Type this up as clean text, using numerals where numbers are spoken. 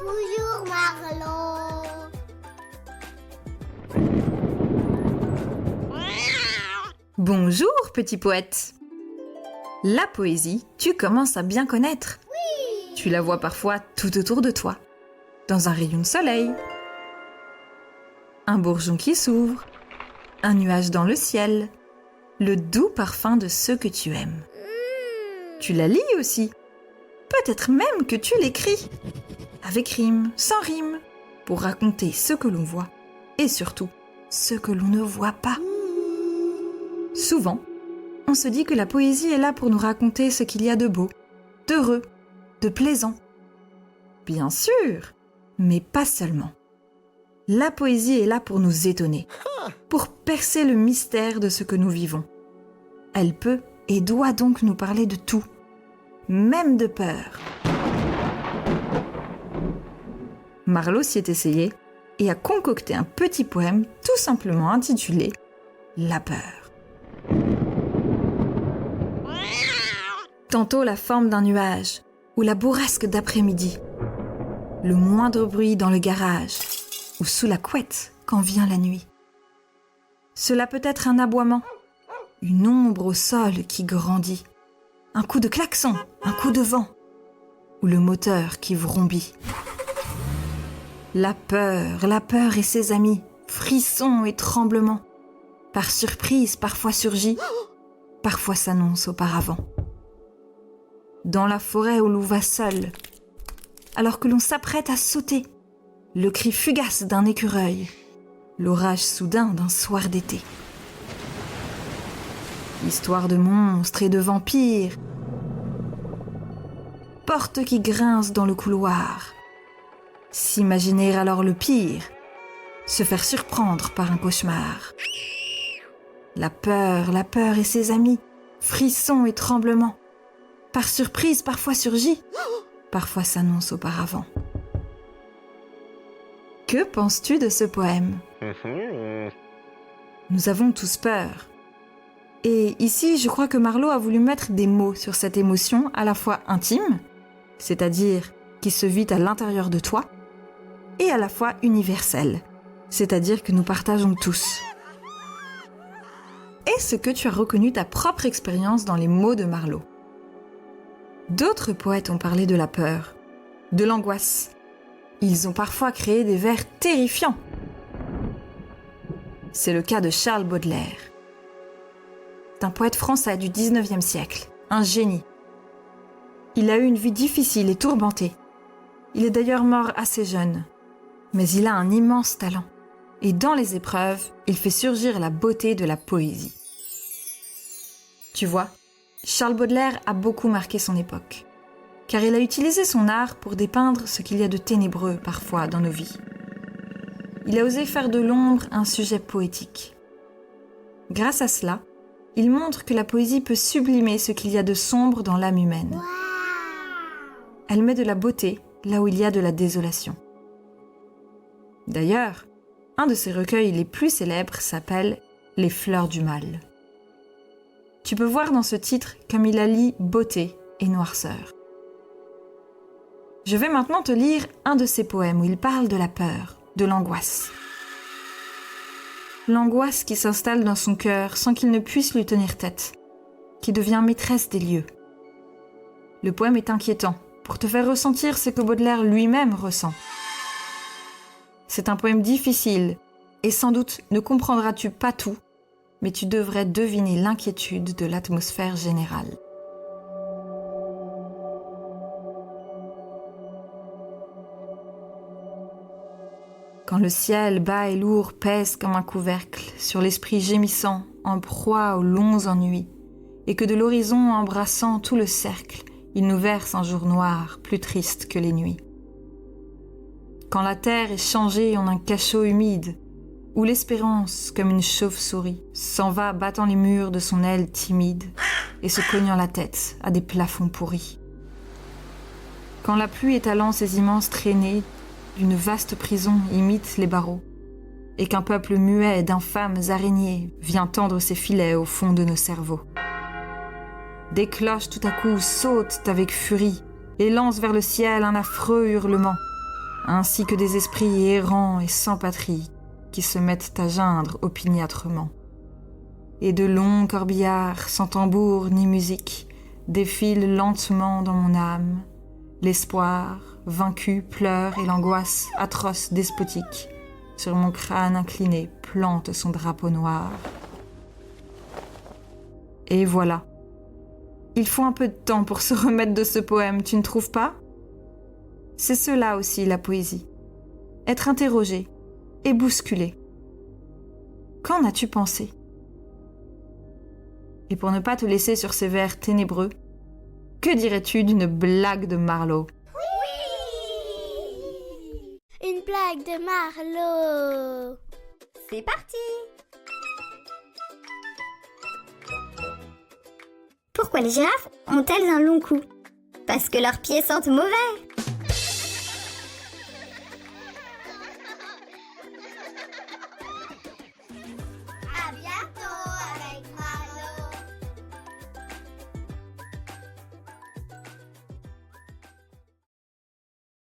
Bonjour Marlo. Bonjour, petit poète. La poésie, tu commences à bien connaître. Oui. Tu la vois parfois tout autour de toi, dans un rayon de soleil, un bourgeon qui s'ouvre, un nuage dans le ciel, le doux parfum de ceux que tu aimes. Tu la lis aussi. Peut-être même que tu l'écris, avec rime, sans rime, pour raconter ce que l'on voit et surtout ce que l'on ne voit pas. Souvent, on se dit que la poésie est là pour nous raconter ce qu'il y a de beau, d'heureux, de plaisant. Bien sûr, mais pas seulement. La poésie est là pour nous étonner, pour percer le mystère de ce que nous vivons. Elle peut et doit donc nous parler de tout, même de peur. Marlo s'y est essayé et a concocté un petit poème tout simplement intitulé « La peur ». Tantôt la forme d'un nuage ou la bourrasque d'après-midi, le moindre bruit dans le garage ou sous la couette quand vient la nuit. Cela peut être un aboiement, une ombre au sol qui grandit, un coup de klaxon, un coup de vent ou le moteur qui vrombit. La peur et ses amis, frissons et tremblements, par surprise parfois surgit, parfois s'annonce auparavant. Dans la forêt où l'on va seul, alors que l'on s'apprête à sauter, le cri fugace d'un écureuil, l'orage soudain d'un soir d'été. Histoire de monstres et de vampires, porte qui grince dans le couloir, s'imaginer alors le pire, se faire surprendre par un cauchemar. La peur et ses amis, frissons et tremblements, par surprise parfois surgit, parfois s'annonce auparavant. Que penses-tu de ce poème ? Nous avons tous peur. Et ici, je crois que Marlo a voulu mettre des mots sur cette émotion à la fois intime, c'est-à-dire qui se vit à l'intérieur de toi, et à la fois universelle, c'est-à-dire que nous partageons tous. Est-ce que tu as reconnu ta propre expérience dans les mots de Marlo ? D'autres poètes ont parlé de la peur, de l'angoisse. Ils ont parfois créé des vers terrifiants. C'est le cas de Charles Baudelaire. C'est un poète français du 19e siècle, un génie. Il a eu une vie difficile et tourmentée. Il est d'ailleurs mort assez jeune. Mais il a un immense talent. Et dans les épreuves, il fait surgir la beauté de la poésie. Tu vois, Charles Baudelaire a beaucoup marqué son époque, car il a utilisé son art pour dépeindre ce qu'il y a de ténébreux parfois dans nos vies. Il a osé faire de l'ombre un sujet poétique. Grâce à cela, il montre que la poésie peut sublimer ce qu'il y a de sombre dans l'âme humaine. Elle met de la beauté là où il y a de la désolation. D'ailleurs, un de ses recueils les plus célèbres s'appelle « Les fleurs du mal ». Tu peux voir dans ce titre comme il allie beauté et noirceur. Je vais maintenant te lire un de ses poèmes où il parle de la peur, de l'angoisse. L'angoisse qui s'installe dans son cœur sans qu'il ne puisse lui tenir tête, qui devient maîtresse des lieux. Le poème est inquiétant pour te faire ressentir ce que Baudelaire lui-même ressent. C'est un poème difficile et sans doute ne comprendras-tu pas tout, mais tu devrais deviner l'inquiétude de l'atmosphère générale. Quand le ciel bas et lourd pèse comme un couvercle sur l'esprit gémissant, en proie aux longs ennuis, et que de l'horizon embrassant tout le cercle, il nous verse un jour noir, plus triste que les nuits. Quand la terre est changée en un cachot humide, où l'espérance, comme une chauve-souris, s'en va battant les murs de son aile timide et se cognant la tête à des plafonds pourris. Quand la pluie étalant ses immenses traînées d'une vaste prison imite les barreaux, et qu'un peuple muet d'infâmes araignées vient tendre ses filets au fond de nos cerveaux. Des cloches tout à coup sautent avec furie et lancent vers le ciel un affreux hurlement, ainsi que des esprits errants et sans patrie qui se mettent à geindre opiniâtrement. Et de longs corbillards sans tambour ni musique défilent lentement dans mon âme. L'espoir, vaincu, pleure et l'angoisse atroce despotique sur mon crâne incliné plante son drapeau noir. Et voilà. Il faut un peu de temps pour se remettre de ce poème, tu ne trouves pas ? C'est cela aussi la poésie. Être interrogé et bousculé. Qu'en as-tu pensé ? Et pour ne pas te laisser sur ces vers ténébreux, que dirais-tu d'une blague de Marlowe ? Une blague de Marlowe. C'est parti! Pourquoi les girafes ont-elles un long cou? Parce que leurs pieds sentent mauvais.